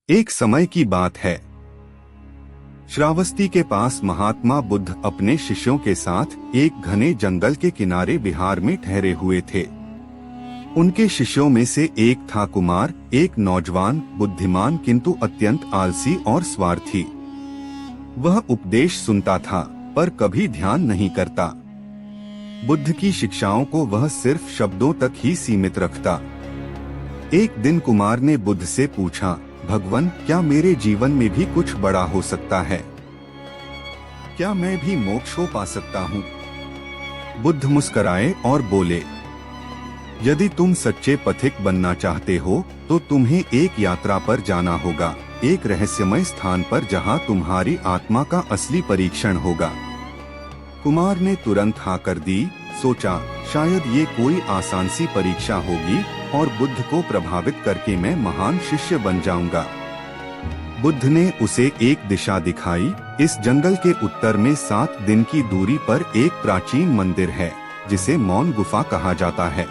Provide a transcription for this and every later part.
एक समय की बात है। श्रावस्ती के पास महात्मा बुद्ध अपने शिष्यों के साथ एक घने जंगल के किनारे विहार में ठहरे हुए थे। उनके शिष्यों में से एक था कुमार, एक नौजवान, बुद्धिमान किंतु अत्यंत आलसी और स्वार्थी। वह उपदेश सुनता था पर कभी ध्यान नहीं करता। बुद्ध की शिक्षाओं को वह सिर्फ शब्दों तक ही सीमित रखता। एक दिन कुमार ने बुद्ध से पूछा, भगवान, क्या मेरे जीवन में भी कुछ बड़ा हो सकता है? क्या मैं भी मोक्ष को पा सकता हूँ? बुद्ध मुस्कुराए और बोले, यदि तुम सच्चे पथिक बनना चाहते हो तो तुम्हें एक यात्रा पर जाना होगा, एक रहस्यमय स्थान पर जहाँ तुम्हारी आत्मा का असली परीक्षण होगा। कुमार ने तुरंत हाँ कर दी। सोचा, शायद ये कोई आसान सी परीक्षा होगी और बुद्ध को प्रभावित करके मैं महान शिष्य बन जाऊंगा। बुद्ध ने उसे एक दिशा दिखाई। इस जंगल के उत्तर में 7 दिन की दूरी पर एक प्राचीन मंदिर है जिसे मौन गुफा कहा जाता है।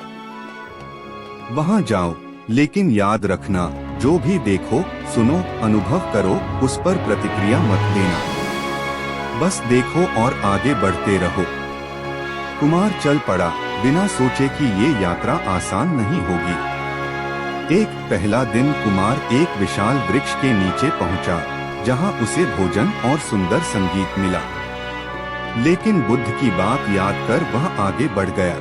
वहां जाओ, लेकिन याद रखना, जो भी देखो, सुनो, अनुभव करो, उस पर प्रतिक्रिया मत देना। बस देखो और आगे बढ़ते रहो। कुमार चल पड़ा, बिना सोचे कि ये यात्रा आसान नहीं होगी। एक पहला दिन कुमार एक विशाल वृक्ष के नीचे पहुंचा, जहां उसे भोजन और सुंदर संगीत मिला। लेकिन बुद्ध की बात याद कर वह आगे बढ़ गया।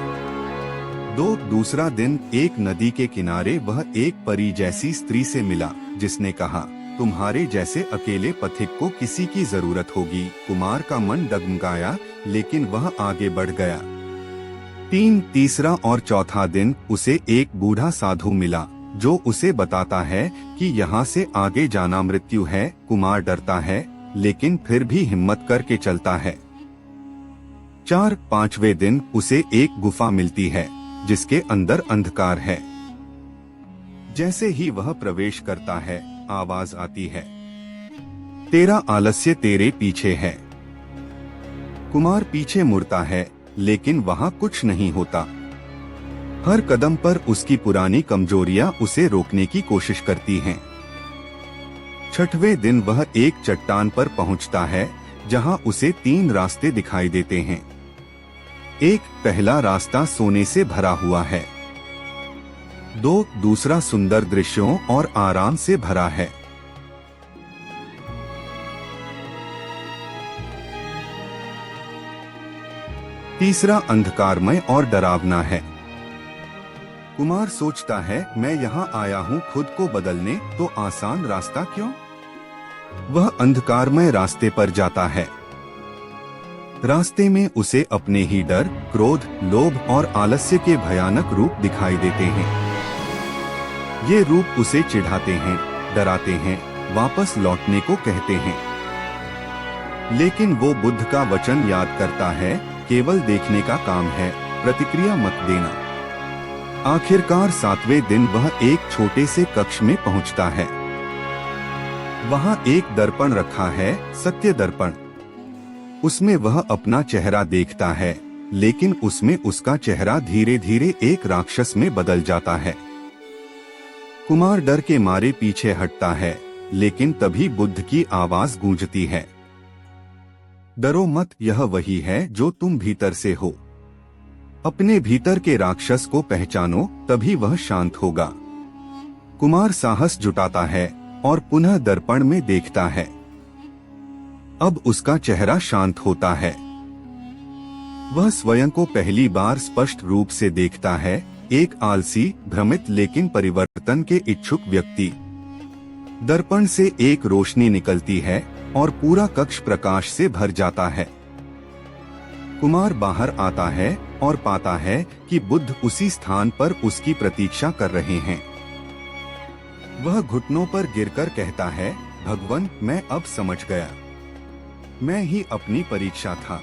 दूसरा दिन एक नदी के किनारे वह एक परी जैसी स्त्री से मिला, जिसने कहा, तुम्हारे जैसे अकेले पथिक को किसी की जरूरत होगी। कुमार का मन डगमगाया, लेकिन वह आगे बढ़ गया। तीसरा और चौथा दिन उसे एक बूढ़ा साधु मिला, जो उसे बताता है कि यहाँ से आगे जाना मृत्यु है। कुमार डरता है, लेकिन फिर भी हिम्मत करके चलता है। 5वें दिन उसे एक गुफा मिलती है, जिसके अंदर अंधकार है। जैसे ही वह प्रवेश करता है, आवाज आती है, तेरा आलस्य तेरे पीछे है। कुमार पीछे मुड़ता है, लेकिन वहां कुछ नहीं होता। हर कदम पर उसकी पुरानी कमजोरियां उसे रोकने की कोशिश करती हैं। 6वें दिन वह एक चट्टान पर पहुंचता है, जहां उसे 3 रास्ते दिखाई देते हैं। एक पहला रास्ता सोने से भरा हुआ है। दूसरा सुंदर दृश्यों और आराम से भरा है। तीसरा अंधकारमय और डरावना है। कुमार सोचता है, मैं यहाँ आया हूँ खुद को बदलने, तो आसान रास्ता क्यों? वह अंधकारमय रास्ते पर जाता है। रास्ते में उसे अपने ही डर, क्रोध, लोभ और आलस्य के भयानक रूप दिखाई देते हैं। ये रूप उसे चिढ़ाते हैं, डराते हैं, वापस लौटने को कहते हैं। लेकिन वो बुद्ध का वचन याद करता है, केवल देखने का काम है, प्रतिक्रिया मत देना। आखिरकार 7वें दिन वह एक छोटे से कक्ष में पहुंचता है। वहां एक दर्पण रखा है, सत्य दर्पण। उसमें वह अपना चेहरा देखता है, लेकिन उसमें उसका चेहरा धीरे धीरे एक राक्षस में बदल जाता है। कुमार डर के मारे पीछे हटता है, लेकिन तभी बुद्ध की आवाज गूंजती है, डरो मत, यह वही है जो तुम भीतर से हो। अपने भीतर के राक्षस को पहचानो, तभी वह शांत होगा। कुमार साहस जुटाता है और पुनः दर्पण में देखता है। अब उसका चेहरा शांत होता है। वह स्वयं को पहली बार स्पष्ट रूप से देखता है, एक आलसी, भ्रमित लेकिन परिवर्तन के इच्छुक व्यक्ति। दर्पण से एक रोशनी निकलती है और पूरा कक्ष प्रकाश से भर जाता है। कुमार बाहर आता है और पाता है कि बुद्ध उसी स्थान पर उसकी प्रतीक्षा कर रहे हैं। वह घुटनों पर गिरकर कहता है, भगवान, मैं अब समझ गया, मैं ही अपनी परीक्षा था।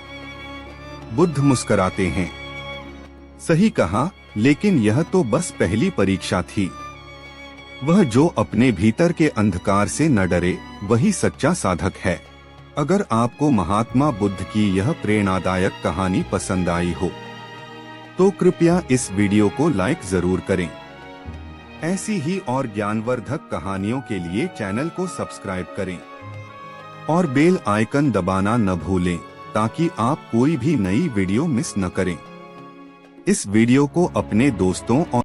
बुद्ध मुस्कुराते हैं, सही कहा, लेकिन यह तो बस पहली परीक्षा थी। वह जो अपने भीतर के अंधकार से न डरे, वही सच्चा साधक है। अगर आपको महात्मा बुद्ध की यह प्रेरणादायक कहानी पसंद आई हो, तो कृपया इस वीडियो को लाइक जरूर करें। ऐसी ही और ज्ञानवर्धक कहानियों के लिए चैनल को सब्सक्राइब करें और बेल आइकन दबाना न भूलें ताकि आप कोई भी नई वीडियो मिस न करें। इस वीडियो को अपने दोस्तों और